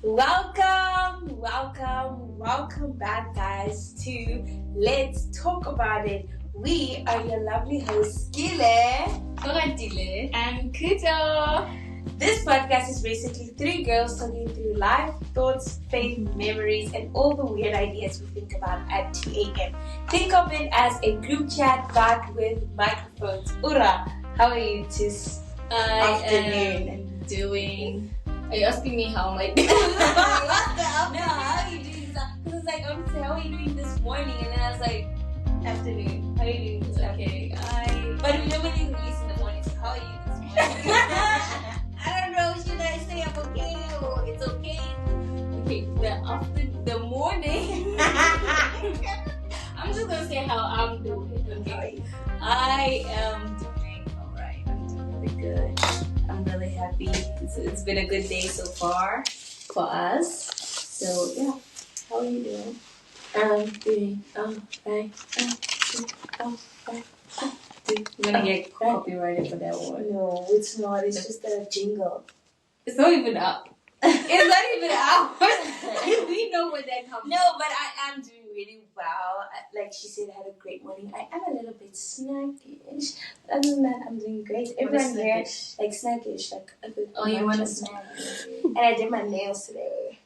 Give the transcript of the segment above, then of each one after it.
Welcome back, guys, to Let's Talk About It. We are your lovely hosts, Gile, Oratile, and Kuto. This podcast is basically three girls talking through life, thoughts, faith, memories, and all the weird ideas we think about at 2 a.m. Think of it as a group chat but with microphones. Ura, how are you this afternoon? Are you asking me how am I doing? No, how are you doing? Because it's like, obviously, how are you doing this morning? And then I was like, afternoon. How are you doing this afternoon? But we normally release in the morning, so how are you this morning? I don't know, should I say I'm okay or it's okay? Okay, the morning. I'm just gonna say how I'm doing, okay? I am doing alright. I'm doing really good. I'm really happy. It's been a good day so far for us. So yeah, how are you doing? I'm doing You're gonna get copyrighted for that one. No, it's not. It's just a jingle. It's not even up. It's not even out. We know where that comes from. No, but I am doing really well. Like she said, I had a great morning. I am a little bit snackish. But other than that, I'm doing great. Everyone here, like snackish, like a good. Oh, you want a snack? And I did my nails today.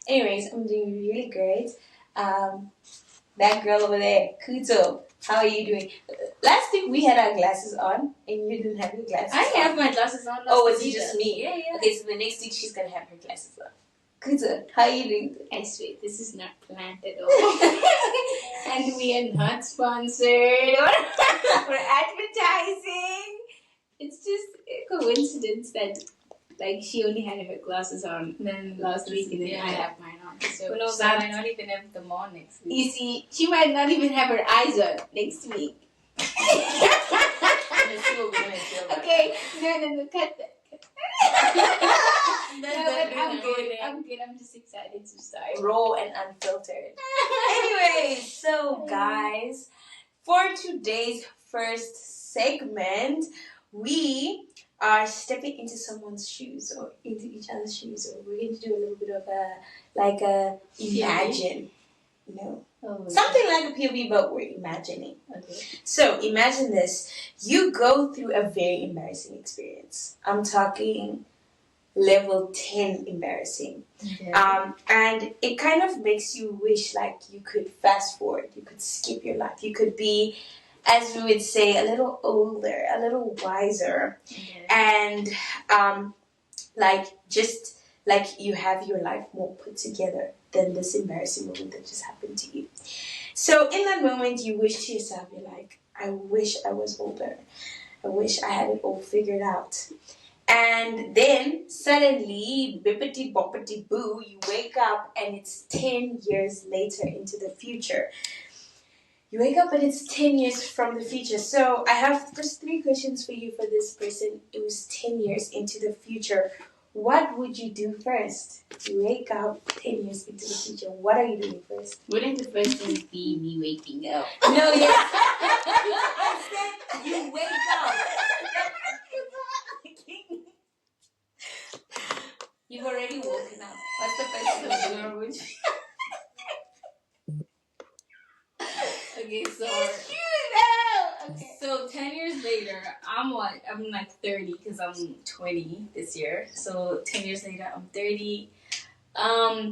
Anyways, I'm doing really great. That girl over there, Kuto, how are you doing? Last week we had our glasses on, and you didn't have your glasses on. I have my glasses on. Oh, was it just me? Yeah. Okay, so the next week she's gonna have her glasses on. Kuto, how are you doing? I swear, this is not planned at all. And we are not sponsored or advertising. It's just a coincidence that like she only had her glasses on then last week and then I have mine on. So who knows, I might not even have them on next week. You see, she might not even have her eyes on next week. Okay, no, cut that. I'm good. I'm just excited to start. Raw and unfiltered. Anyway, so guys, for today's first segment, we are stepping into someone's shoes or into each other's shoes, or we're going to do a little bit of a imagine. Something like a POV, but we're imagining. Okay. So imagine this. You go through a very embarrassing experience. I'm talking level 10 embarrassing. Okay. And it kind of makes you wish like you could fast forward, you could skip your life, you could be, as we would say, a little older, a little wiser, and just like you have your life more put together than this embarrassing moment that just happened to you. So in that moment, you wish to yourself, you're like, I wish I was older. I wish I had it all figured out. And then suddenly, bippity boppity boo, you wake up and it's 10 years later into the future. You wake up and it's 10 years from the future. So I have just 3 questions for you for this person. It was 10 years into the future. What would you do first? You wake up 10 years into the future. What are you doing first? Wouldn't the first thing be me waking up? No, yes. I said you wake up. You've already woken up. What's the first thing? Okay, so 10 years later, I'm like 30 because I'm 20 this year. So 10 years later, I'm 30.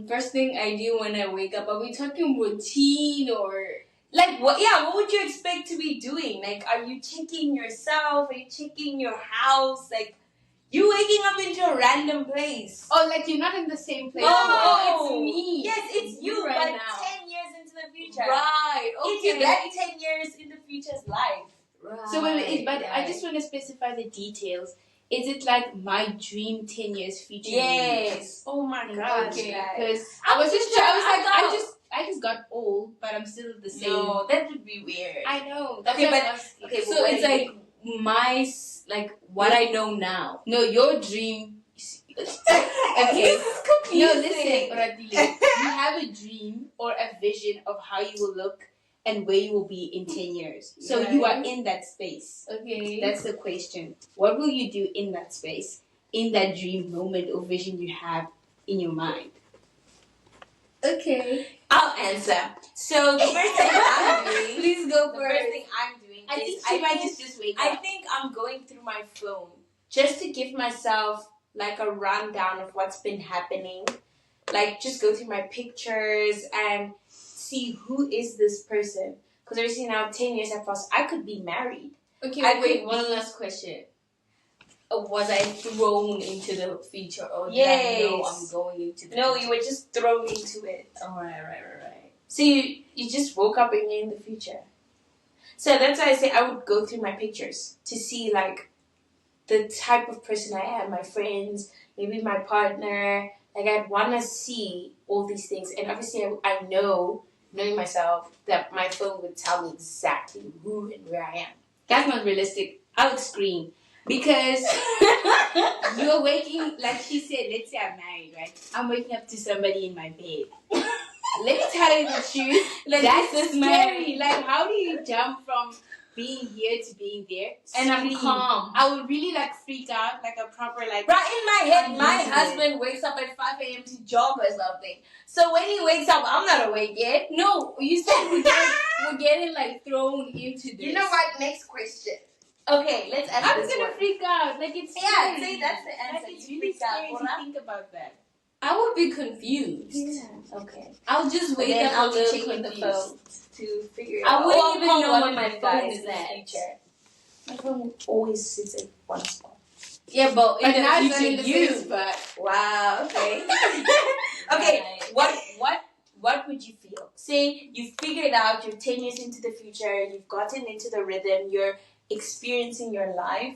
First thing I do when I wake up, are we talking routine or like what? Yeah, what would you expect to be doing? Like, are you checking yourself? Are you checking your house? Like, you waking up into a random place? Oh, like you're not in the same place. Oh, it's me. Yes, it's you right but now. 10 years into the future. Right. Okay. Into that 10 years in the future's life. Right. So I just want to specify the details. Is it like my dream 10 years future? Yes. Oh my god. Okay. Because I just got old, but I'm still the same. No, that would be weird. I know. Okay, but so it's like what I know now. No, your dream. Okay. This is confusing. No, listen, Radile. You have a dream or a vision of how you will look and where you will be in 10 years. So you are in that space. Okay. That's the question. What will you do in that space, in that dream moment or vision you have in your mind? Okay. I'll answer. So the first thing I'm doing. Please go The first. first thing I'm doing I is think she might just wake I up. think I'm going through my phone just to give myself like a rundown of what's been happening. Like just go through my pictures and see who is this person. Because obviously now 10 years have passed. I could be married. Okay, wait, one last question. Was I thrown into the future, or did I know I'm going into the No, future? you were just thrown into it. Oh, right. So you just woke up and you're in the future. So that's why I say I would go through my pictures to see like the type of person I am, my friends, maybe my partner. Like I'd want to see all these things, and obviously I know, knowing myself, that my phone would tell me exactly who and where I am. That's not realistic. I would scream. Because you're waking, like she said, let's say I'm married, right? I'm waking up to somebody in my bed. Let me tell you the truth. Like, that's scary. Like, how do you jump from being here to being there? And I'm calm. I would really like freak out, like a proper like. Right in my head, my unusual. husband wakes up at 5 a.m. to jog or something. So when he wakes up, I'm not awake yet. No, you said we're getting like thrown into this. You know what? Next question. Okay, let's answer I'm this gonna one. freak out. Like it's Yeah, scary. say that's the answer. Like, it's You really freak out, scary to Ora? think about that. I would be confused. Yeah. Okay. I'll just wake Then up I'll a be little checking confused. the phone to figure it I out. wouldn't I'll even call know one what of my my phone guys is in the at. future. My phone always sits at one spot. Yeah, but in the now it's future, in the you. same spot. Wow. Okay. Okay. Right. What would you feel? Say you figured out. You're 10 years into the future. You've gotten into the rhythm. You're experiencing your life.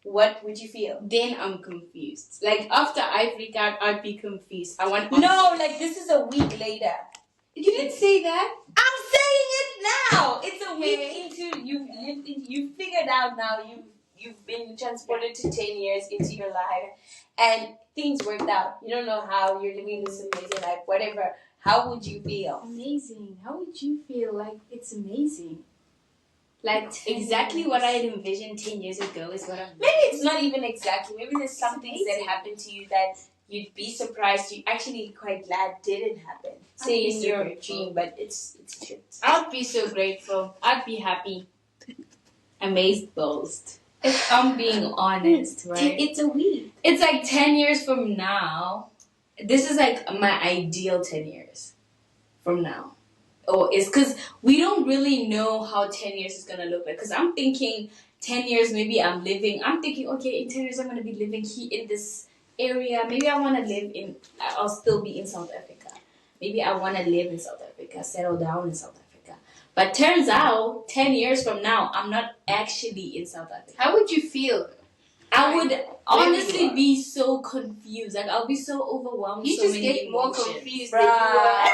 What would you feel? Then I'm confused. Like after I freak out, I'd be confused. I want. No, like this is a week later. You didn't say that. I'm saying it now. It's a week into you figured out now. You've been transported to 10 years into your life, and things worked out. You don't know how you're living this amazing life. Whatever. How would you feel? Amazing. How would you feel? Like it's amazing. Like 10 exactly years. what I had envisioned 10 years ago is what I'm. Maybe it's not even exactly. Maybe there's some things that happen to you that you'd be surprised. You actually quite glad didn't happen. Say be in so your grateful. dream, but it's shit. I'd be so grateful. I'd be happy. Amazed, boast. If I'm being honest, right? It's a week. It's like 10 years from now. This is like my ideal 10 years from now. Oh, it's because we don't really know how 10 years is going to look like. Because I'm thinking 10 years, maybe I'm thinking, okay, in 10 years, I'm going to be living here in this area. Maybe I want to I'll still be in South Africa. Maybe I want to live in South Africa, settle down in South Africa. But turns out, 10 years from now, I'm not actually in South Africa. How would you feel? I would honestly be so confused. Like, I'll be so overwhelmed. You so just many get more emotions. confused than you are.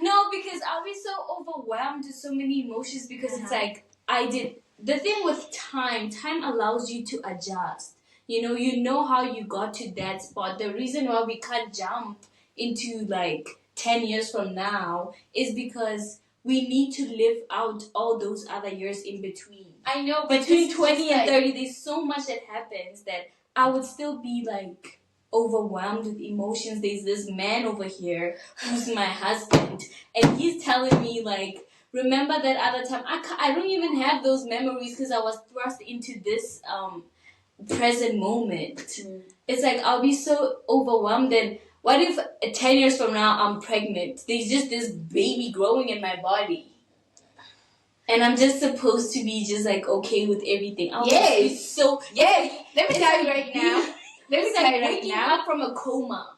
No, because I'll be so overwhelmed with so many emotions because it's like the thing with time allows you to adjust. You know how you got to that spot. The reason why we can't jump into like 10 years from now is because we need to live out all those other years in between. I know, but Between 20 and 30, there's so much that happens that I would still be like overwhelmed with emotions. There's this man over here who's my husband, and he's telling me like, remember that other time? I don't even have those memories because I was thrust into this present moment. It's like I'll be so overwhelmed. And what if 10 years from now I'm pregnant? There's just this baby growing in my body. And I'm just supposed to be just like okay with everything. Yes. So Yes. Let me it's tell you like right now. Let me it's tell like you right waking now. up from a coma.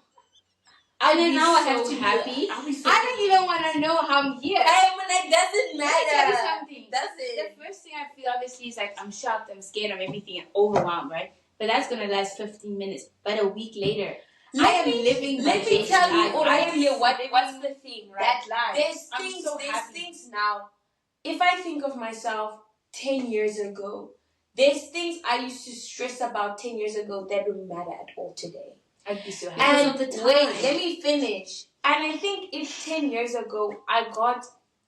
And then be now I so have to happy. be I'll be so I don't even want to know how I'm here. It doesn't Let me tell you matter. something. That's it. The first thing I feel obviously is like I'm shocked, I'm scared of everything, and overwhelmed, right? But that's gonna last 15 minutes. But a week later, I am living my Let me best tell life. you, I am Aurelia, what's the thing, right? that life. There's I'm things, so there's happy. things now. If I think of myself 10 years ago, there's things I used to stress about 10 years ago that don't matter at all today. I'd be so happy. And Because of the time. wait, let me finish. And I think if 10 years ago I got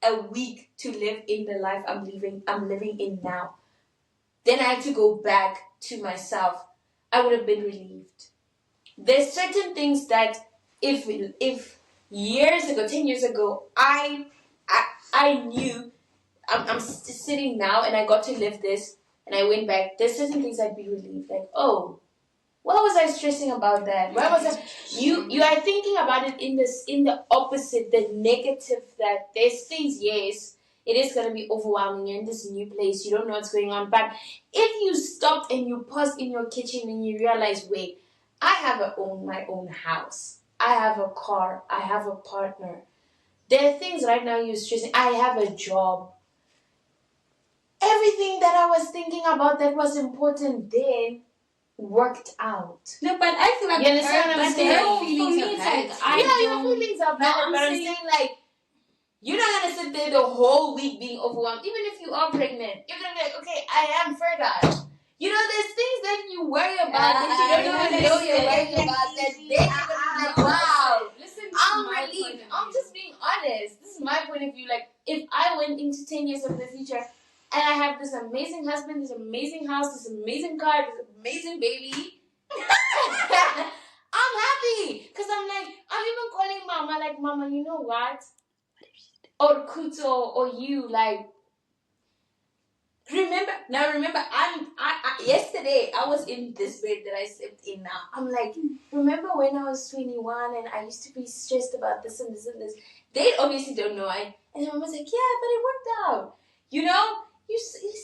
a week to live in the life I'm living in now, then I had to go back to myself, I would have been relieved. There's certain things that if years ago, 10 years ago, I knew I'm sitting now and I got to live this and I went back. There's certain things I'd be relieved. Like, oh, why was I stressing about that? Why was I? You are thinking about it in the opposite, the negative. That there's things. Yes, it is gonna be overwhelming. You're in this new place. You don't know what's going on. But if you stopped and you paused in your kitchen and you realize, wait, I have my own house. I have a car. I have a partner. There are things right now you're stressing. I have a job. Everything that I was thinking about that was important then worked out. No, but I feel like you understand what I'm saying? Her feelings are valid. Your feelings are valid, but I'm saying like you're not gonna sit there the whole week being overwhelmed. Even if you are pregnant, you're gonna be like, okay, I am fertile. You know, there's things that you worry about that you don't even know you're worrying about. That then you're gonna be like, wow, I'm relieved. I'm just being honest. This is my point of view. Like, if I went into 10 years of the future and I have this amazing husband, this amazing house, this amazing car, this amazing baby, I'm happy. Because I'm like, I'm even calling Mama, like, Mama, you know what? Or Kuto, or you, like, remember, yesterday I was in this bed that I slept in now. I'm like, remember when I was 21 and I used to be stressed about this and this and this? They obviously don't know. And then Mama's like, yeah, but it worked out. You know? You see,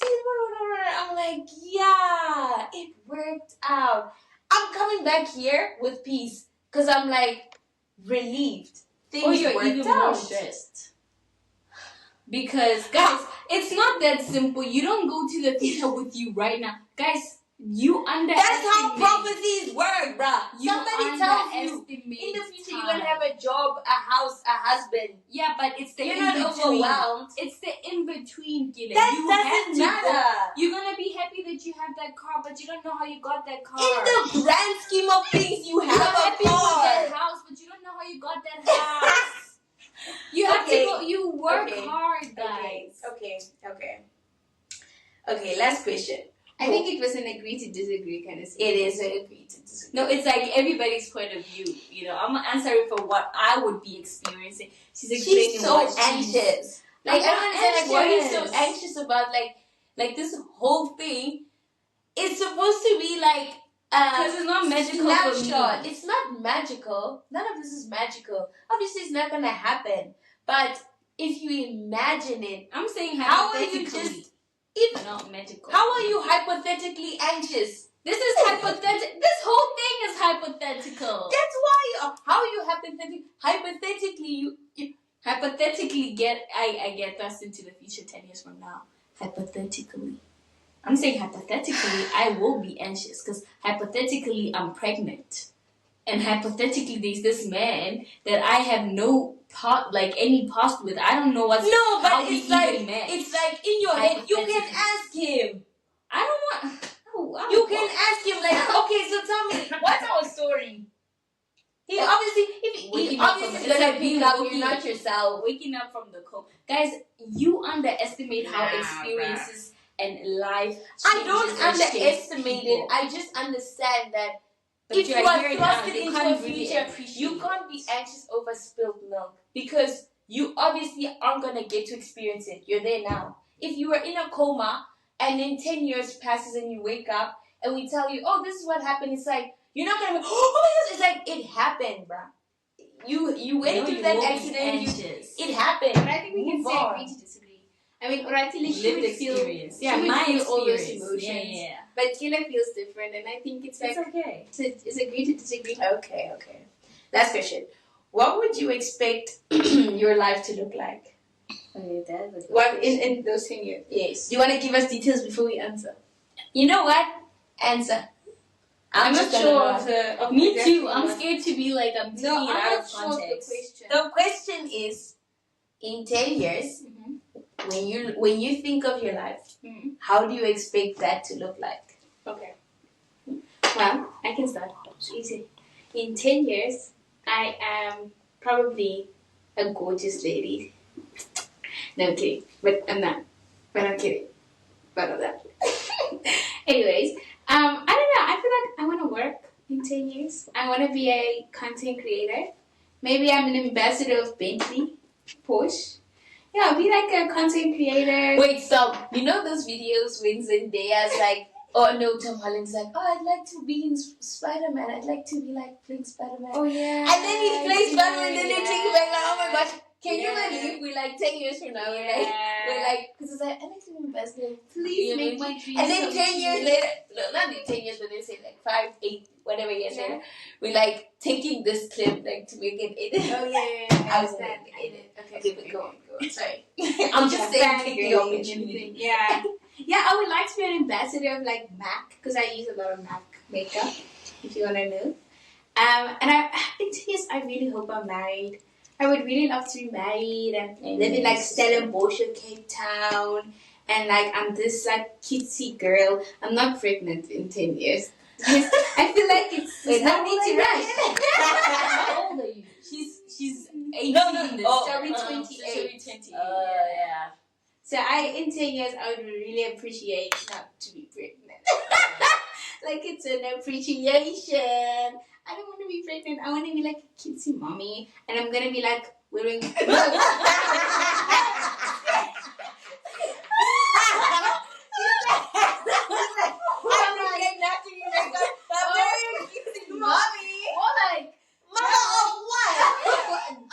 I'm like, yeah, it worked out. I'm coming back here with peace because I'm like relieved. Things or you're worked even out. more stressed. Because, guys, it's not that simple. You don't go to the future with you right now. Guys, you underestimate. That's how prophecies work, bruh. Somebody tells you in in the future you're gonna have a job, a house, a husband. Yeah, but it's the you're in not between. overwhelmed. It's the in between, Gila. That you doesn't matter. You're gonna be happy that you have that car, but you don't know how you got that car. In the grand scheme of things, you have you're a happy car. with that house, but you don't know how you got that house. You have to go. You work hard, guys. Okay. Last question. I think it was an agree to disagree kind of thing. It is an agree to disagree. No, it's like everybody's point of view. You know, I'm answering for what I would be experiencing. She's explaining so what anxious. Like, I don't understand. Like, why are you so anxious about like this whole thing? It's supposed to be like because it's not magical snapshot. for me. It's not magical. None of this is magical. Obviously, it's not gonna happen. But if you imagine it, I'm saying how are you hypothetically. If not magical. How are you hypothetically anxious? This is hypothetical. This whole thing is hypothetical. That's why. How are you hypothetically? You hypothetically I get thrust into the future 10 years from now. Hypothetically. I'm saying hypothetically I will be anxious because hypothetically I'm pregnant. And hypothetically there's this man that I have no any past with. I don't know what's but it's like in your head you can ask him. I don't want you can ask him like, okay, so tell me, what's our story? He obviously gonna pick up. You're not yourself. Waking up from the cold, guys. You underestimate how experiences and life. I don't underestimate it. I just understand that if you are thrusted into a future, you can't be anxious over spilled milk because you obviously aren't gonna get to experience it. You're there now. If you were in a coma and then 10 years passes and you wake up and we tell you, oh, this is what happened, it's like you're not gonna go, oh my gosh, it's like it happened, bruh. You went through that accident. It happened. But I think we can say agree to disagree. I mean, Oratile, she would feel all those emotions. Yeah. But Kila feels different, and I think it's like okay. It's agree to disagree. Okay. Last question. What would you expect your life to look like? Okay, that was what in those 10 years? Yes. Do you want to give us details before we answer? You know what? Answer. I'm not sure of the. Me too. I'm scared to be like I'm taking it out of context. The question is, in 10 years, when you think of your life, how do you expect that to look like? Okay. Well, I can start. It's easy. In 10 years, I am probably a gorgeous lady. No, I'm kidding. But I'm not. But I'm kidding. But I'm not. Anyways, I don't know. I feel like I want to work in 10 years. I want to be a content creator. Maybe I'm an ambassador of Bentley, Porsche. Yeah, I'll be like a content creator. Wait, stop. You know those videos when Zendaya's like, oh no, Tom Holland's like, oh, I'd like to be in Spider-Man. I'd like to be like playing Spider-Man. Oh yeah. And then he plays Spider-Man, and then they take it back like, oh my gosh. Can you Yeah. believe we're like 10 years from now? We're like, because it's like, I like to be ambassador. Please make my dreams And then come 10 years true. later, no, not in 10 years, but they say like 5, 8, whatever years later, we're like taking this clip like to make it edit. Oh yeah. I understand. Okay, but go on. Sorry. I'm I'm just saying, take the opportunity. Yeah. Yeah, I would like to be an ambassador of like MAC because I use a lot of MAC makeup. If you wanna know. And in 10 years, I really hope I'm married. I would really love to be married and live in like Stellenbosch, Cape Town, and like I'm this like cutesy girl. I'm not pregnant in 10 years. I feel like it's no need to rush. How old are you? She's 18. Oh, She'll be she'll 28. be 28. Yeah. So in 10 years, I would really appreciate not to be pregnant. Like it's an appreciation. I don't want to be pregnant. I want to be like a cutesy mommy, and I'm gonna be like wearing. More like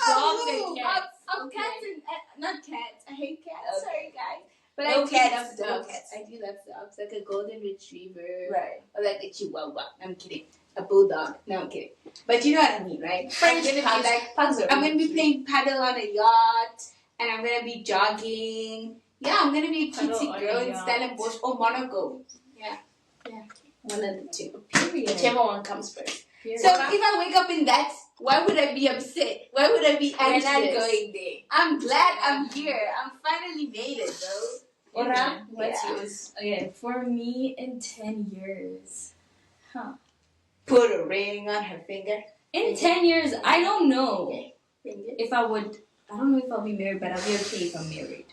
dogs and cats. Cats and not cats. I hate cats. Okay. Sorry, guys. But No I do cats, love no dogs. cats. I do love dogs, like a golden retriever, Right. or like a chihuahua. I'm kidding. A bulldog. No, I'm kidding. But you know what I mean, right? French I'm gonna pugs. be like, Pugs are I'm really gonna be cute. playing paddle on a yacht, and I'm gonna be jogging. Yeah, I'm gonna be a Paddle cutesy on girl a in yacht. Stellenbosch or Monaco. One of the two. Period. Whichever one comes first. So if I wake up in that, why would I be upset? Why would I be We're anxious? not going there. I'm glad I'm here. I'm finally made it, though. Ora, what's Yeah. yours? Okay, for me in 10 years. Put a ring on her finger. In 10 years, I don't know Finger. if I would. I don't know if I'll be married, but I'll be okay if I'm married.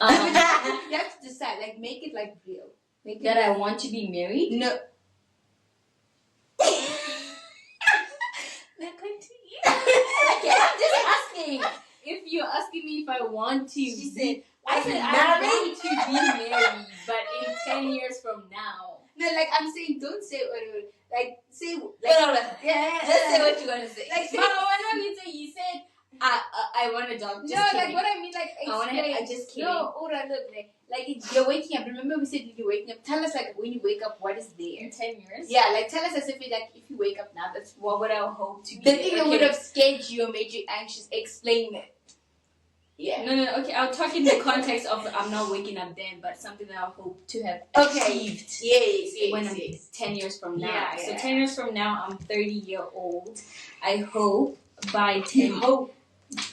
You have to decide. Like, make it like real. Make it That I want to be married. No. They're going to eat. Okay, I'm just asking. If you're asking me if I want to, She said, I said I married. want to be married, but in 10 years from now. No, like, I'm saying, don't say whatever. Like, say, like, No. yeah. Just say what you're going to say. Like, But what did you say? You said I want a dog. Just no, kidding. like, what I mean, like, I wanna have- explain. I just kidding. No, Ora, look, like you're waking up. Remember we said you're waking up. Tell us, like, when you wake up, what is there? In 10 years? Yeah, like, tell us as if you, like, if you wake up now, that's What would I hope to be? the thing that Okay. would have scared you or made you anxious. Explain it. Yeah. No. Okay, I'll talk in the context of I'm not waking up then, but something that I hope to have Okay. achieved Yes, when I'm 10 years from now. Yeah, So yeah. 10 years from now, I'm 30-year-old. I hope by 10 hope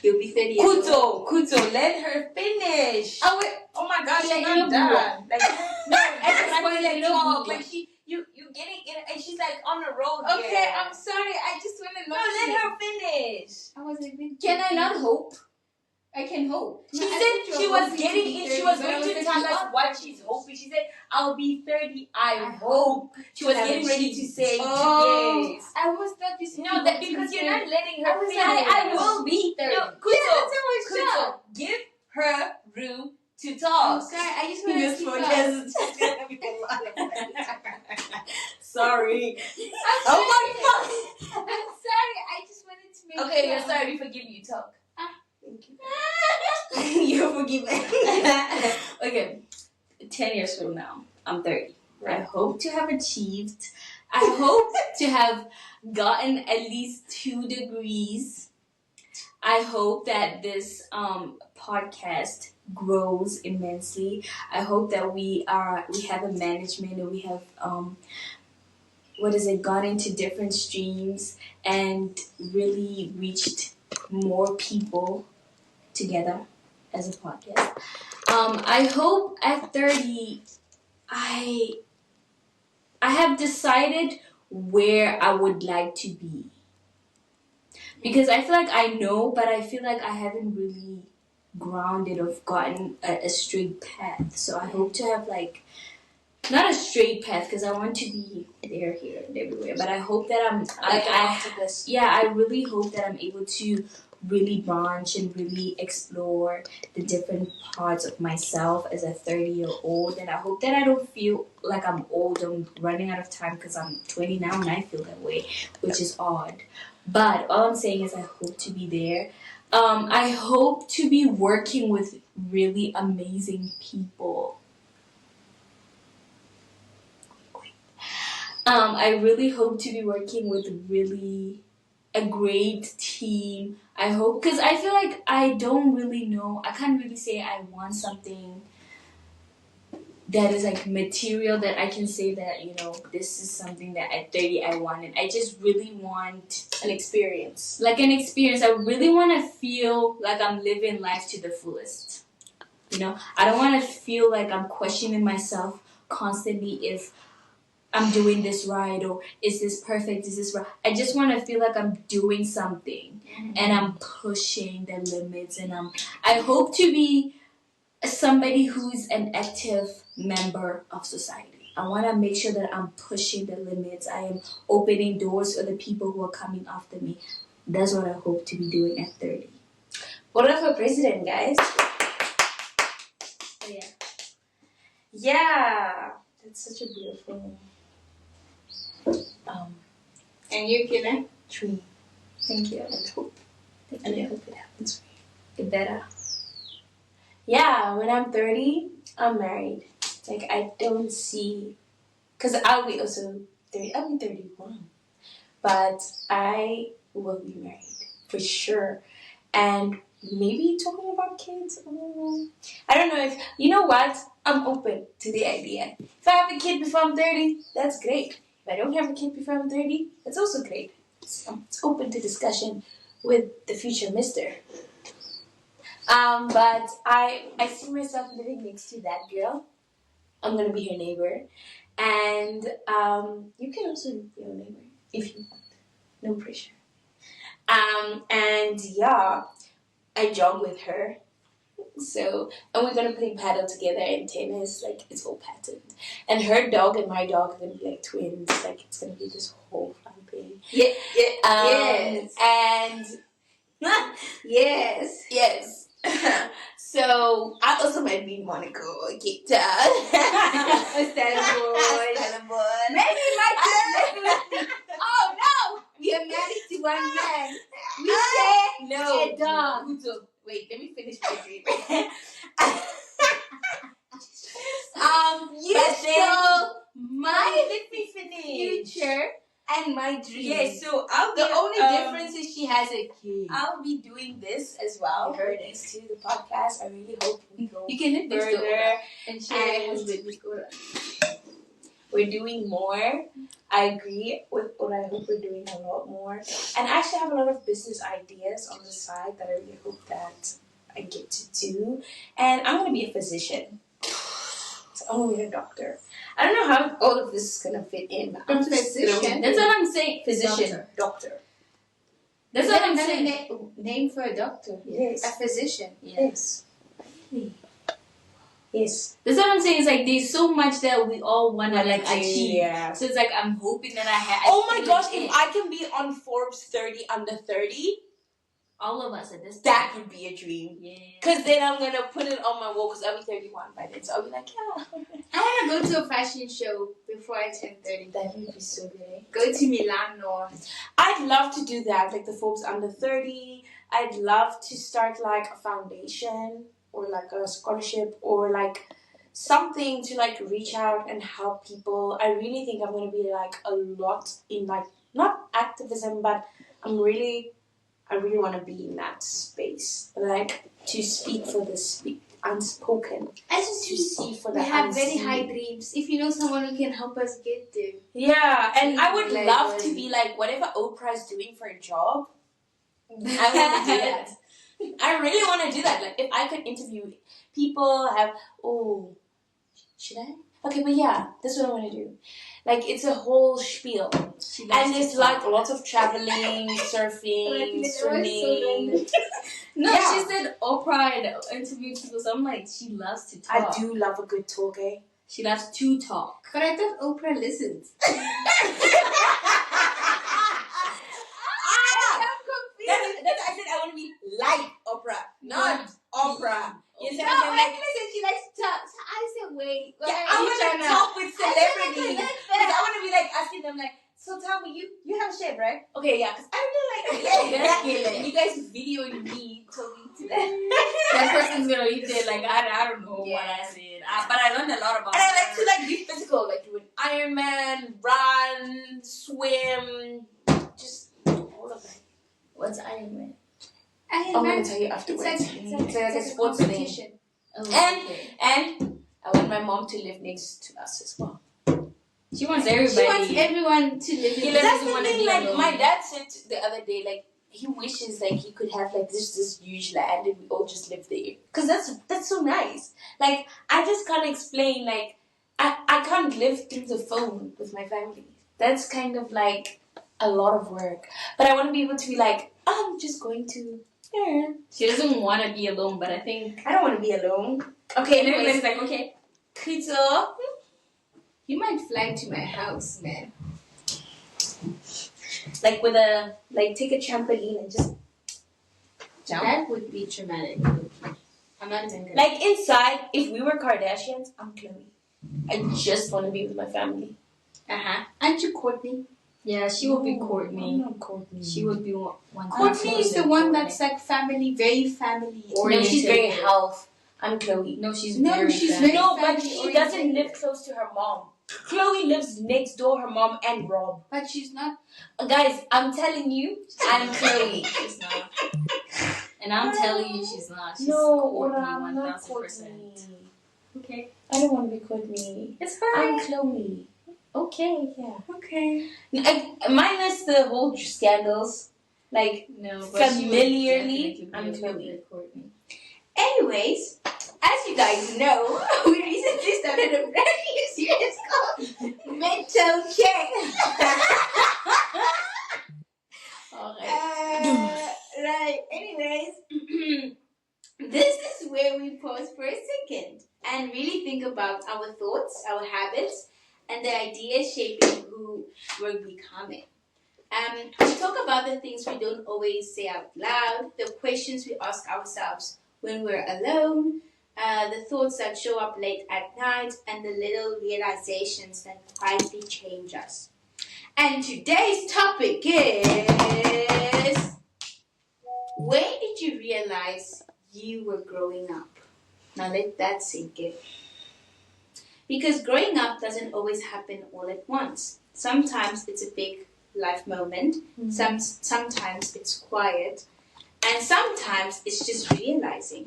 you'll be 30 years old. Kuto, let her finish. Oh, wait. Oh my gosh, Like, you're you not know, done. Like, no, At this like, point, like, you know, talk. like, Like you getting in, and she's like on a roll. Okay, here. I'm sorry. I just want to No, know. let her finish. I wasn't even. Can I not hope? I can hope. She I said thought you she were was hoping to getting be in. 30, She was but I going was to like, tell you us are what she's hoping. She said, "I'll be 30. I hope." She was have getting ready to achieved. say Oh, yes. I was thought you said No, that because you're not letting her I was finish. like, I will be 30. No, Yeah, Kuto, that's how I Kuto, shot. give her room to I'm talk. sorry. I just want This to keep podcast up. is gonna be a lot of Sorry. I'm Oh sorry. my god. I'm sorry. I just wanted to make. Okay, sure. you're sorry. We forgive you. Talk. Thank you. You're forgiven. Okay, 10 years from now, I'm 30. I Right. hope to have achieved, I hope to have gotten at least 2 degrees. I hope that this podcast grows immensely. I hope that we have a management and we have gone into different streams and really reached more people together as a podcast. I hope at 30 I have decided where I would like to be. Because I feel like I know, but I feel like I haven't really grounded or gotten a straight path. So I hope to have like not a straight path because I want to be there, here, and everywhere. But I hope that Like an octopus. yeah, I really hope that I'm able to really branch and really explore the different parts of myself as a 30-year-old. And I hope that I don't feel like I'm old. I'm running out of time because I'm 20 now and I feel that way, which is odd. But all I'm saying is I hope to be there. I hope to be working with really amazing people. I really hope to be working with really a great team. I hope, because I feel like I don't really know. I can't really say I want something that is like material that I can say that, you know, this is something that at 30 I wanted. I just really want An experience. like an experience. I really want to feel like I'm living life to the fullest. You know, I don't want to feel like I'm questioning myself constantly if I'm doing this right or is this perfect? Is this right? I just want to feel like I'm doing something and I'm pushing the limits and I hope to be somebody who's an active member of society. I want to make sure that I'm pushing the limits. I am opening doors for the people who are coming after me. That's what I hope to be doing at 30. What if a president, guys? So yeah. Yeah. That's such a beautiful And you, Kina? dream. Thank you. And hope. Thank And I you. hope it happens for you. Get better. Yeah, when I'm 30, I'm married. Like, I don't see... Because I'll be also 30. I'll be 31. But I will be married. For sure. And maybe talking about kids. I don't know if... You know what? I'm open to the idea. If I have a kid before I'm 30, that's great. If I don't have a kid before I'm 30, that's also great. It's open to discussion with the future mister. But I see myself living next to that girl. I'm gonna be her neighbor, and you can also be your neighbor if you want. No pressure. And yeah, I jog with her. So, and we're gonna play paddle together and tennis. Like, it's all patterned. And her dog and my dog are gonna be like twins. Like, it's gonna be this whole fun thing. Yes. And yes. So I also might be Monaco guitar. Maybe you might just oh no! We are married to one man. We share No. a dog. Wait, let me finish my dream. You But then- stole my Let me finish. future and my dream. Yes, so I'll be The only difference is she has a kid. I'll be doing this as well. Heard it. Next to the podcast. I really hope we go You can live next to further. her and share And- a husband with Ora. We're doing more. I agree with what I hope we're doing a lot more. And I actually have a lot of business ideas on the side that I really hope that I get to do. And I'm going to be a physician. So I'm going to be a doctor. I don't know how all of this is going to fit in. But I'm just Physician? That's what I'm saying. physician, doctor. That's Is what that I'm another saying. name for a doctor? Yes. A physician. Yes. Yes. That's what I'm saying. It's like there's so much that we all wanna like achieve. Yeah. So it's like I'm hoping that I Oh my feel gosh, it. if I can be on Forbes 30 under 30, all of us at this that would be a dream. yeah. Because then I'm going to put it on my wall because I'll be 31 by then. So I'll be like, yeah. I want to go to a fashion show before I turn 30. That would be so great. Go to Milan or I'd love to do that, like the Forbes under 30. I'd love to start like a foundation or like a scholarship or like something to like reach out and help people. I really think I'm going to be like a lot in like, not activism, but I really want to be in that space. Like to speak for the unspoken. I just To see for the we have very unseen. high dreams. If you know someone who can help us get there. Yeah, and I would Like, love to be like whatever Oprah is doing for a job. I want to do that. I really want to do that. Like if I could interview people, should I? Okay, but yeah, that's what I want to do. Like it's a whole spiel, and there's like lots of traveling, surfing, swimming. No, Yeah. she said Oprah and interview people. So I'm like, she loves to talk. I do love a good talk, eh? She loves to talk. But I thought Oprah listens. That's I said I want to be like Oprah, not Oprah. You No, said I'm when like, I said she likes to talk, so I said, wait. yeah, I want to talk with celebrities. Because I want to be like asking them like, so tell me, you have a shape, right? Okay, yeah, because I really like You guys videoing me talking to that person's gonna be there like I don't know what I said. But I learned a lot about And I like her. to like be physical, like do an Ironman, run, swim, just all of that. What's Iron Man? I'm gonna tell you afterwards. It's like a sports thing. competition. Oh, And I want my mom to live next to us as well. she wants everybody. She wants everyone to live in That's doesn't the wanna thing. be Like alone. my dad said the other day, like he wishes like he could have like this huge land and we all just live there. Cause that's so nice. Like I just can't explain. Like I can't live through the phone with my family. That's kind of like a lot of work. But I want to be able to be like, I'm just going to. Yeah. She doesn't want to be alone, but I think. I don't want to be alone. Okay, And anyways, everybody's like, okay. Kuto. You might fly to my house, man. Like take a trampoline and just jump. That would be traumatic. I'm not even gonna. Like inside, if we were Kardashians, I'm Chloe. I just want to be with my family. Aren't you Courtney? Yeah, she will be I'm Courtney. not Courtney. She would be one. Courtney is the one that's like family, very family. No, she's very health. I'm Chloe. No, she's No, very she's family. very- No, but family she doesn't oriented. live close to her mom. Chloe lives next door, her mom and Rob. But she's not. Guys, I'm telling you, I'm Chloe. She's not. And I'm telling you, she's not. She's No, Courtney, I'm not 1000%. Courtney. Okay. I don't want to be Courtney. It's I'm fine. Chloe. Okay. Yeah. Okay. Minus the whole scandals. Like, No, Familiarly, I'm Chloe. Courtney. Anyways, as you guys know, we recently started a brand new series called Mental Check. Right. Anyways, this is where we pause for a second and really think about our thoughts, our habits, and the ideas shaping who we're becoming. We talk about the things we don't always say out loud, the questions we ask ourselves when we're alone, the thoughts that show up late at night, and the little realizations that quietly change us. And today's topic is, when did you realize you were growing up? Now let that sink in. Because growing up doesn't always happen all at once. Sometimes it's a big life moment, sometimes it's quiet, and sometimes it's just realizing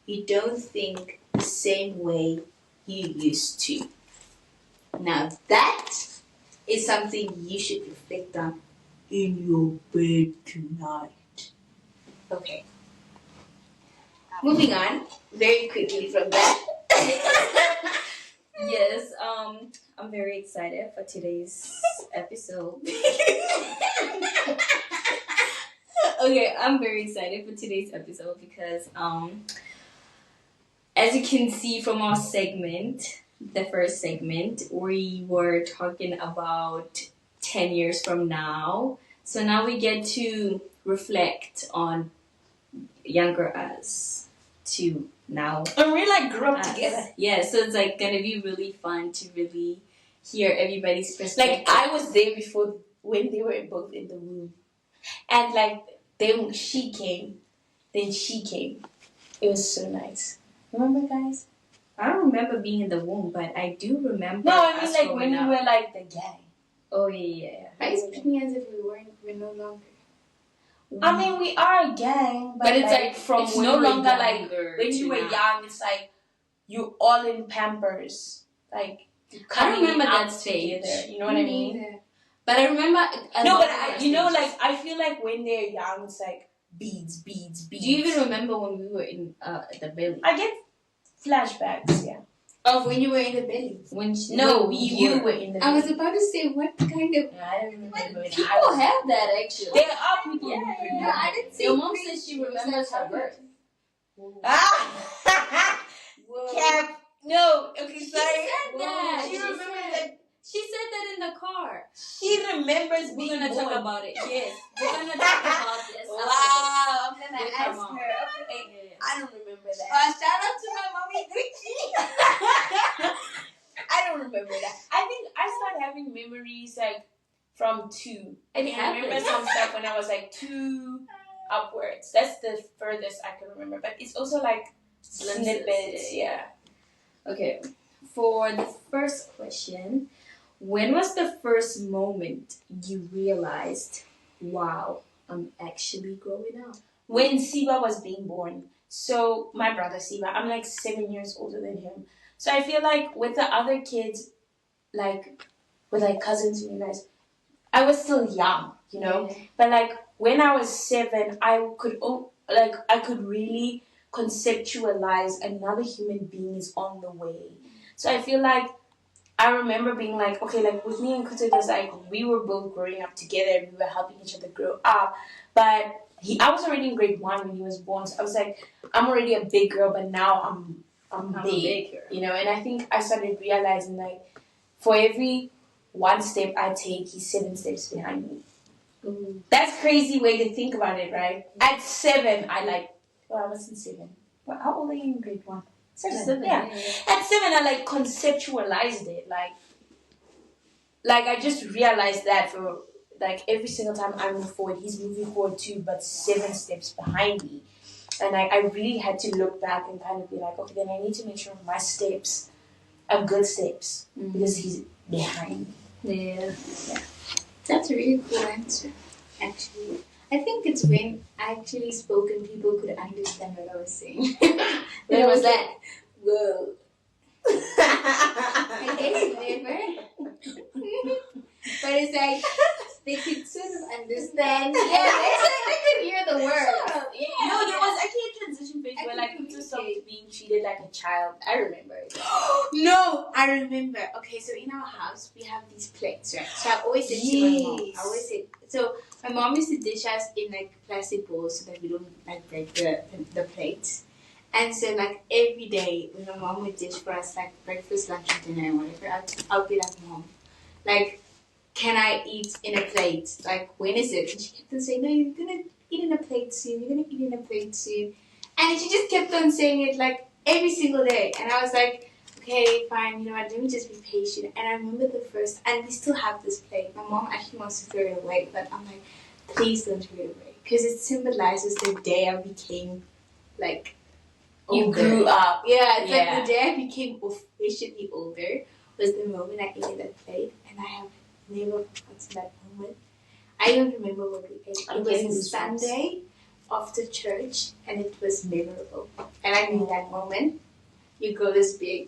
you don't think the same way you used to. Now that is something you should reflect on in your bed tonight. Okay. Moving on very quickly from that. Yes, I'm very excited for today's episode. Okay, I'm very excited for today's episode because as you can see from our segment, the first segment, we were talking about 10 years from now. So now we get to reflect on younger us to now. And we like grew up us. together. Yeah, so it's like gonna be really fun to really hear everybody's perspective. Like I was there before when they were both in the womb. And like then she came. Then she came. It was so nice. Remember guys? I don't remember being in the womb, but I do remember. No, I mean us like growing when we up. were like the gang. Oh yeah. Why is it speaking as if we're no longer? I mean we are a gang, But it's like from it's when no we were longer like younger when to you were now. young, it's like you all in Pampers. Like I remember coming that out stage. together. You know what I mean? But I remember. No, but you know, like I feel like when they're young, it's like beads. Do you even remember when we were in the belly? I get flashbacks. Yeah. Of when you were in the belly. When You were in the. I was about to say, what kind of... Yeah, I don't remember. when I People was- have that, actually. There are people. Yeah, who yeah, remember. yeah. I didn't say Your mom crazy says she things remembers that her birth. happened. Ah! Whoa. Cap. No, okay, She sorry. said that. She remembers that. She said that in the car. She remembers We're being gonna born. talk about it. Yes, we're gonna talk about this. Wow, I'm gonna With her ask mom. her. Okay, I don't remember that. Shout out to my mommy Gucci. I don't remember that. I think I started having memories like from 2. I It can remember happens. some stuff when I was like 2 upwards. That's the furthest I can remember. But it's also like snippets. Yeah. Okay, for the first question, when was the first moment you realized, wow, I'm actually growing up? When Siba was being born. So my brother Siba, I'm like 7 years older than him. So I feel like with the other kids, like with like cousins and you guys, I was still young, you know. Yeah. But like when I was 7, I could really conceptualize another human being is on the way. So I feel like I remember being like, okay, like with me and Kuta, it was like we were both growing up together and we were helping each other grow up. But I was already in grade 1 when he was born, so I was like, I'm already a big girl, but now I'm I'm big, a big girl. you know. And I think I started realizing like, for every 1 step I take, he's 7 steps behind me. Ooh. That's a crazy way to think about it, right? At 7, I wasn't 7. Well, how old are you in grade 1? 7. Yeah. At 7, I like conceptualized it. Like I just realized that for like every single time I move forward, he's moving forward too, but 7 steps behind me. And I really had to look back and kind of be like, okay, then I need to make sure my steps are good steps because he's behind me. Yeah. That's a really cool answer, actually. I think it's when actually spoken people could understand what I was saying. When I was like, whoa. I guess never. But it's like, they could sort of understand. Yeah, it's like they could hear the words. Yeah. No, there was actually a transition phase where like Kuta stopped being treated like a child. I remember it. No, I remember. Okay, so in our house we have these plates, right? So I always said to my mom, I always said, so my mom used to dish us in like plastic bowls so that we don't like break the plates. And so like every day when my mom would dish for us like breakfast, lunch, and dinner and whatever, I'll be like, Mom, like, can I eat in a plate? Like, when is it? And she kept on saying, no, you're gonna eat in a plate soon. You're gonna eat in a plate soon. And she just kept on saying it like every single day. And I was like, okay, fine, you know what, let me just be patient. And I remember the first, and we still have this plate. My mom actually wants to throw it away, but I'm like, please don't throw it away. Because it symbolizes the day I became, like, older. You grew up. Yeah, it's like the day I became officially older was the moment I ate in that plate. And I have never forgotten that moment. I don't remember what we ate. It was a Sunday after church, and it was memorable. And I knew that moment. You grow this big.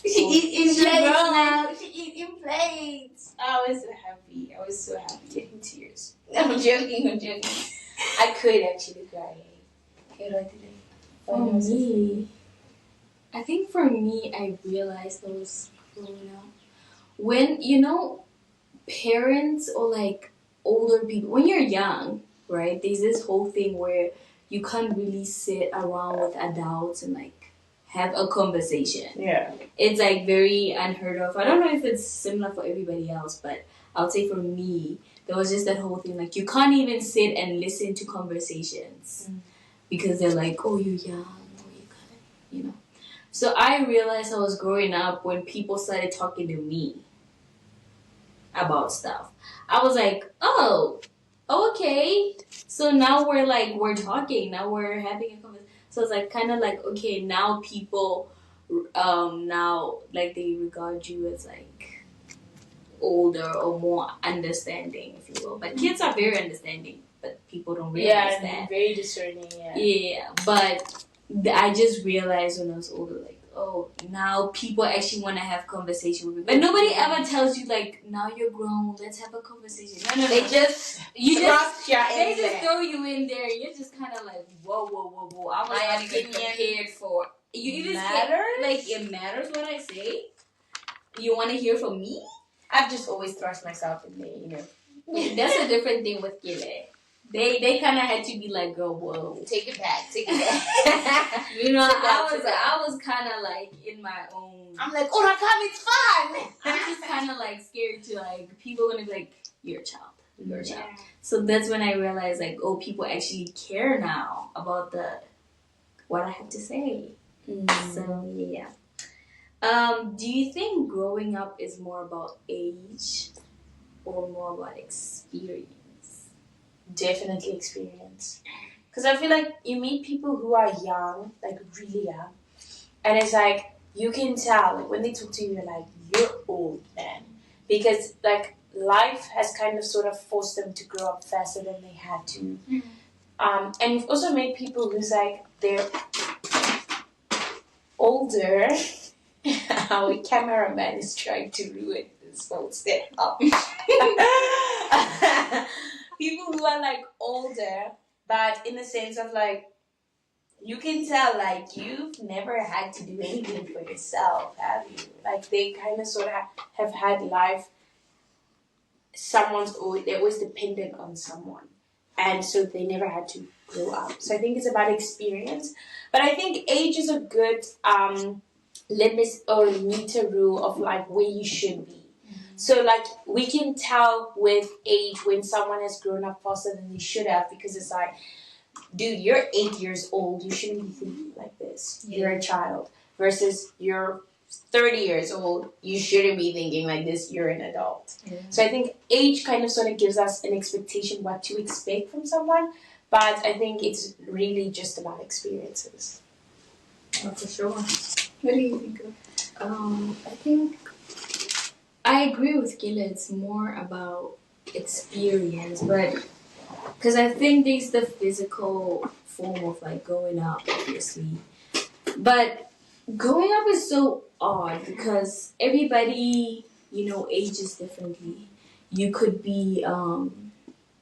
She eat in plates now. She eat in plates. I was so happy. I was so happy. Getting tears. I'm joking. I could actually cry. For me, I think for me, I realized I was growing up when, you know, parents or like older people, when you're young, right, there's this whole thing where you can't really sit around with adults and like have a conversation. Yeah. It's like very unheard of. I don't know if it's similar for everybody else, but I would say for me, there was just that whole thing like you can't even sit and listen to conversations because they're like, oh, you're young, or you can't, you know. So I realized I was growing up when people started talking to me about stuff. I was like, oh, okay. So now we're talking. Now we're having a conversation. So it's like kind of like, okay, now people, now like they regard you as like older or more understanding, if you will. But kids are very understanding, but people don't realize that. Very discerning. Yeah, but I just realized when I was older, like, oh, now people actually want to have conversation with me. But nobody ever tells you, like, now you're grown, let's have a conversation. No. They just They just throw you in there. You're just kind of like, whoa. I was not even prepared for. You just like, it matters what I say? You want to hear from me? I've just always thrust myself in there, you know. That's a different thing with Kile. They kind of had to be like, girl, whoa. Take it back. You know, Take that. I was kind of like in my own. I'm like, oh, it's fun. I'm just kind of like scared to like people gonna be like, you're a child. You're a child. So that's when I realized like, oh, people actually care now about what I have to say. So yeah. Do you think growing up is more about age or more about experience? Definitely experience. Because I feel like you meet people who are young, like really young, and it's like you can tell, like when they talk to you, you're like, you're old, man. Because like life has kind of sort of forced them to grow up faster than they had to. And you've also met people who's like, they're older. Our cameraman is trying to ruin this whole setup. People who are like older, but in the sense of like, you can tell like you've never had to do anything for yourself, have you? Like they kind of sort of have had life. They're always dependent on someone, and so they never had to grow up. So I think it's about experience, but I think age is a good limit or meter rule of like where you should be. So like we can tell with age when someone has grown up faster than they should have, because it's like, dude, you're 8 years old, you shouldn't be thinking like this. You're a child. Versus you're 30 years old, you shouldn't be thinking like this, you're an adult. So I think age kind of sort of gives us an expectation what to expect from someone, but I think it's really just about experiences. Oh, for sure. What do you think of? I think I agree with Gila. It's more about experience, but because I think there's the physical form of like growing up, obviously, but growing up is so odd because everybody, ages differently. You could be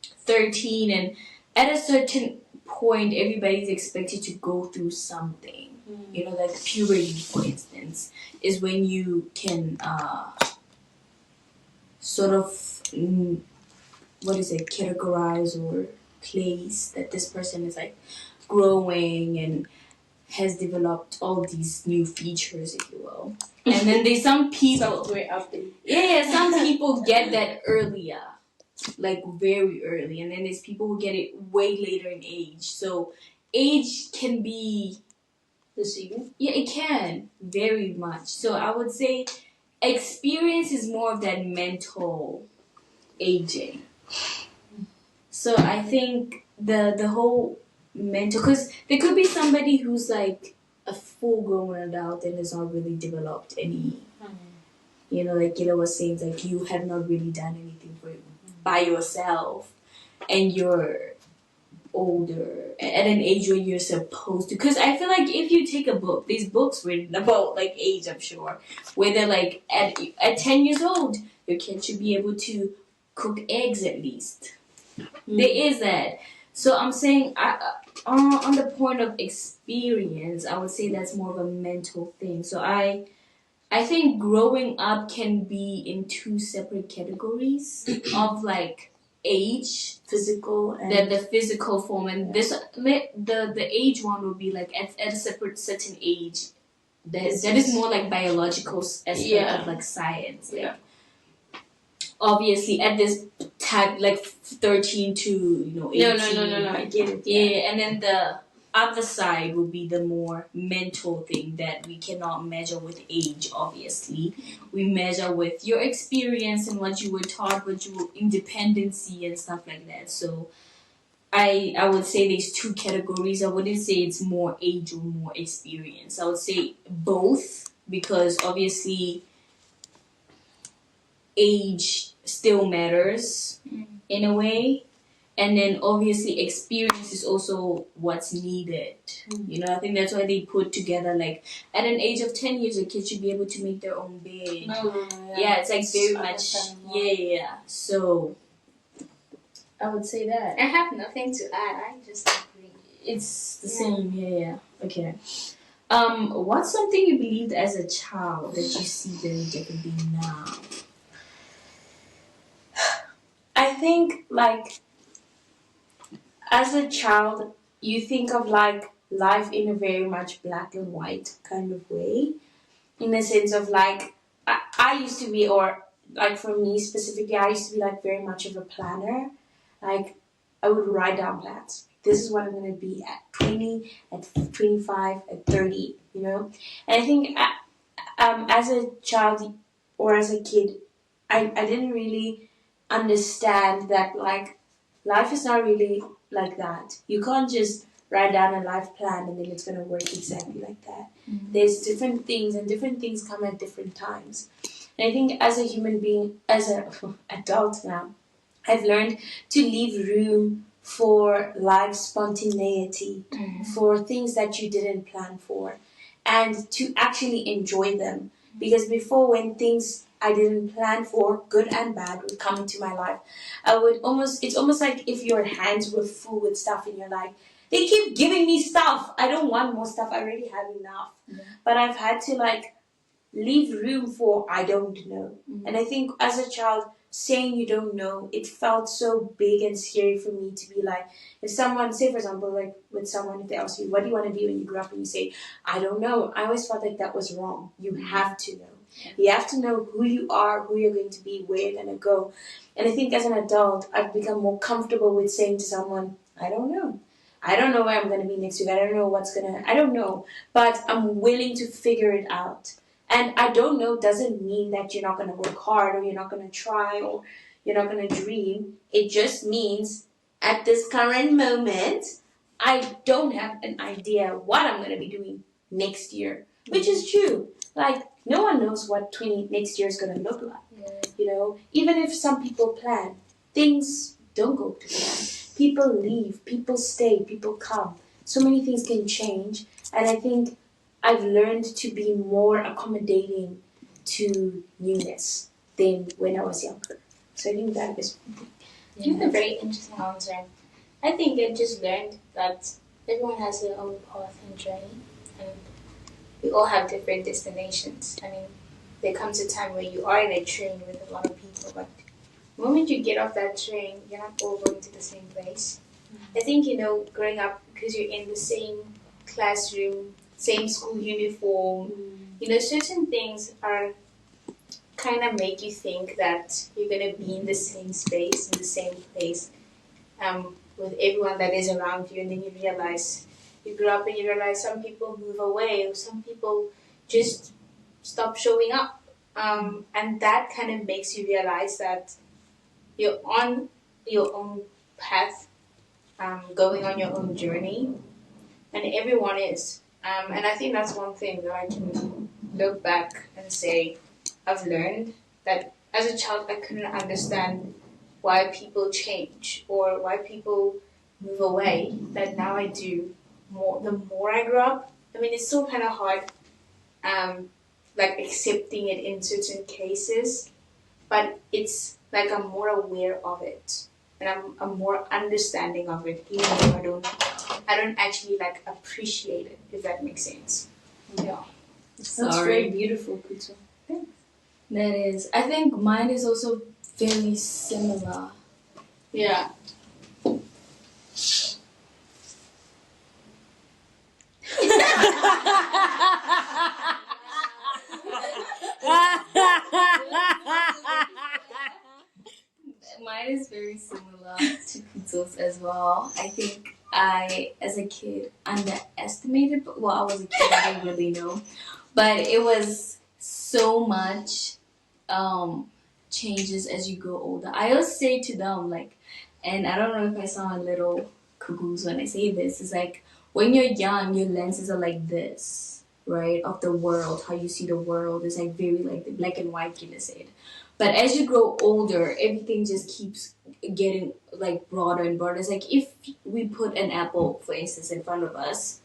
13, and at a certain point, everybody's expected to go through something. Like puberty, for instance, is when you can sort of, categorize or place that this person is like growing and has developed all these new features, if you will. And then there's some people. Some people get that earlier, like very early, and then there's people who get it way later in age. So age can be deceiving. Yeah, it can very much. So I would say experience is more of that mental aging. So I think the whole mental, because there could be somebody who's like a full-grown adult and has not really developed any, like Gila was saying, like you have not really done anything by yourself, and you're older at an age where you're supposed to. Because I feel like if you take a book, these books written about like age, I'm sure, where they're like at 10 years old, your kid should be able to cook eggs at least. There is that. So I'm saying, on the point of experience, I would say that's more of a mental thing. So I think growing up can be in two separate categories of like age, physical, and the physical form, and the age one would be like at a certain age. That is more like biological aspect of like science. Like, obviously at this time, like 13 to 18. No, I get it. Yeah, and then the other side will be the more mental thing that we cannot measure with age. Obviously, we measure with your experience and what you were taught, what you independency and stuff like that. So I would say there's two categories. I wouldn't say it's more age or more experience. I would say both, because obviously age still matters in a way, and then obviously experience is also what's needed. I think that's why they put together like at an age of 10 years a kid should be able to make their own bed. It's like very much so I would say that. I have nothing to add. I just agree. It's the same. Okay. What's something you believed as a child that you see very differently now? I think like as a child, you think of like life in a very much black and white kind of way, in the sense of like I used to be, or like for me specifically, I used to be like very much of a planner. Like I would write down plans. This is what I'm going to be at 20, at 25, at 30, you know? And I think as a child or as a kid, I didn't really understand that like life is not really like that. You can't just write down a life plan and then it's going to work exactly like that. Mm-hmm. There's different things, and different things come at different times. And I think as a human being, as an adult now, I've learned to leave room for life spontaneity, for things that you didn't plan for, and to actually enjoy them. Because before, when things I didn't plan for, good and bad, would come into my life, it's almost like if your hands were full with stuff in your life. They keep giving me stuff. I don't want more stuff. I already have enough. Yeah. But I've had to like leave room for I don't know. And I think as a child, saying you don't know, it felt so big and scary for me to be like, if someone, say for example, like with someone, if they ask you, what do you want to be when you grow up, and you say, I don't know, I always felt like that was wrong. You have to know. You have to know who you are, who you're going to be, where you're going to go. And I think as an adult, I've become more comfortable with saying to someone, I don't know. I don't know where I'm going to be next week. I don't know I don't know. But I'm willing to figure it out. And I don't know doesn't mean that you're not going to work hard, or you're not going to try, or you're not going to dream. It just means at this current moment, I don't have an idea what I'm going to be doing next year, which is true. Like, no one knows what next year is going to look like. Yeah. You know, even if some people plan, things don't go to plan. People leave, people stay, people come. So many things can change. And I think I've learned to be more accommodating to newness than when I was younger. So I think that is... You have a very interesting answer. I think I just learned that everyone has their own path and journey, and we all have different destinations. I mean, there comes a time where you are in a train with a lot of people, but the moment you get off that train, you're not all going to the same place. I think, growing up, because you're in the same classroom, same school uniform, certain things are kind of make you think that you're going to be in the same space, in the same place, with everyone that is around you, and then you realize, you grow up and you realize some people move away, or some people just stop showing up, and that kind of makes you realize that you're on your own path, going on your own journey, and everyone is. And I think that's one thing that I can look back and say I've learned, that as a child I couldn't understand why people change or why people move away, that now I do. The more I grow up, I mean, it's still kind of hard, like accepting it in certain cases, but it's like I'm more aware of it, and I'm more understanding of it, even though I don't actually like appreciate it, if that makes sense. Yeah. That's very beautiful, Kuto. That is. I think mine is also very similar. Yeah. Mine is very similar to Kuto's as well. I think I, as a kid, underestimated. Well, I was a kid, I didn't really know. But it was so much changes as you grow older. I always say to them, like, and I don't know if I sound a little cuckoos when I say this, it's like, when you're young, your lenses are like this, right? Of the world, how you see the world is like very like the black and white, you said. But as you grow older, everything just keeps getting like broader and broader. It's like if we put an apple, for instance, in front of us,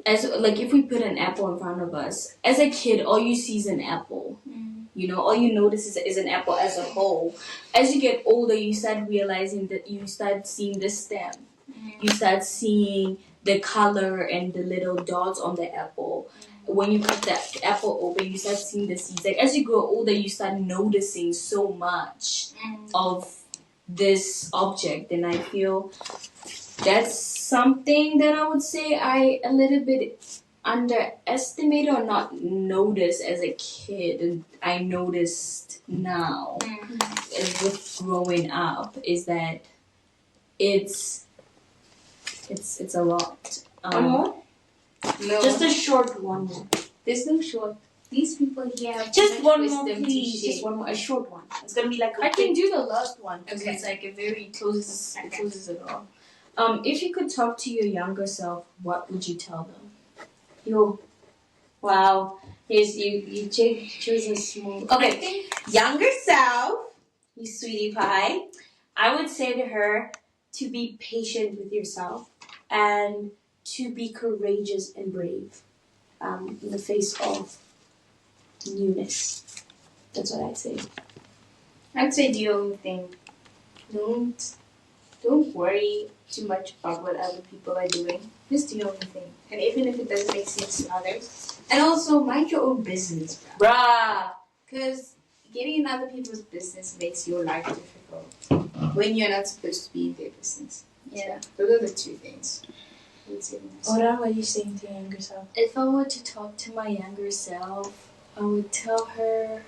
if we put an apple in front of us, as a kid, all you see is an apple. All you notice is an apple as a whole. As you get older, you start realizing that you start seeing the stem. You start seeing the color and the little dots on the apple. When you cut the apple open, you start seeing the seeds. Like as you grow older, you start noticing so much of this object, then I feel that's something that I would say I a little bit underestimated or not noticed as a kid, and I noticed now with growing up is that it's a lot. One more? No, Just a short one more. there's no short. These people here have Just too one much more, wisdom to please. share. Just one more. A short one. It's gonna be like I can do the last one because Okay. it's like a very closes it Okay. closes it all. If you could talk to your younger self, what would you tell them? Yo. Wow. Yes, you choose a small. I Okay. think Younger self, you sweetie pie. I would say to her to be patient with yourself and to be courageous and brave in the face of newness. That's what I'd say. I'd say the only thing. Don't worry too much about what other people are doing. Just do your own thing. And even if it doesn't make sense to others. And also mind your own business, bro. Bruh. Because getting in other people's business makes your life difficult. When you're not supposed to be in their business. Yeah. Those are the two things. I would say. Ora, what are you saying to your younger self? If I were to talk to my younger self, I would tell her,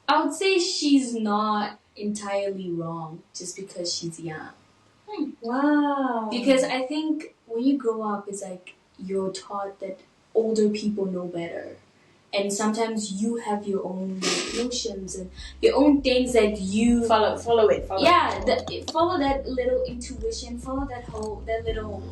I would say she's not entirely wrong just because she's young. Wow. Because I think when you grow up, it's like you're taught that older people know better. And sometimes you have your own notions and your own things that you follow it. follow that little intuition, follow that little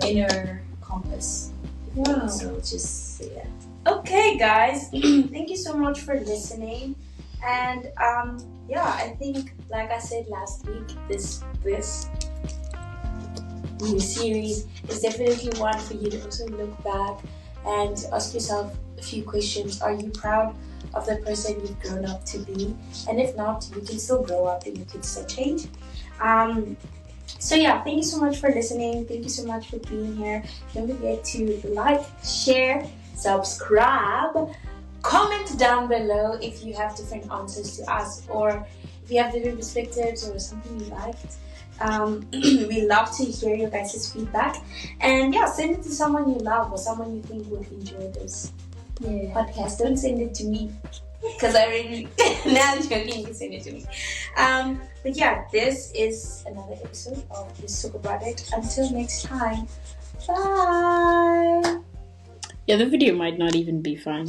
inner compass. Wow. So just yeah. Okay, guys. Thank you so much for listening. And I think, like I said last week, this new series is definitely one for you to also look back and ask yourself a few questions. Are you proud of the person you've grown up to be? And if not, you can still grow up and you can still change. Thank you so much for listening. Thank you so much for being here. Don't forget to like, share, subscribe, comment down below if you have different answers to us or if you have different perspectives or something you liked. We love to hear your guys' feedback. And send it to someone you love or someone you think would enjoy this podcast. Don't send it to me because I really, now I'm joking, you send it to me. This is another episode of Let's Talk About It. Until next time, bye. Yeah, the video might not even be fine.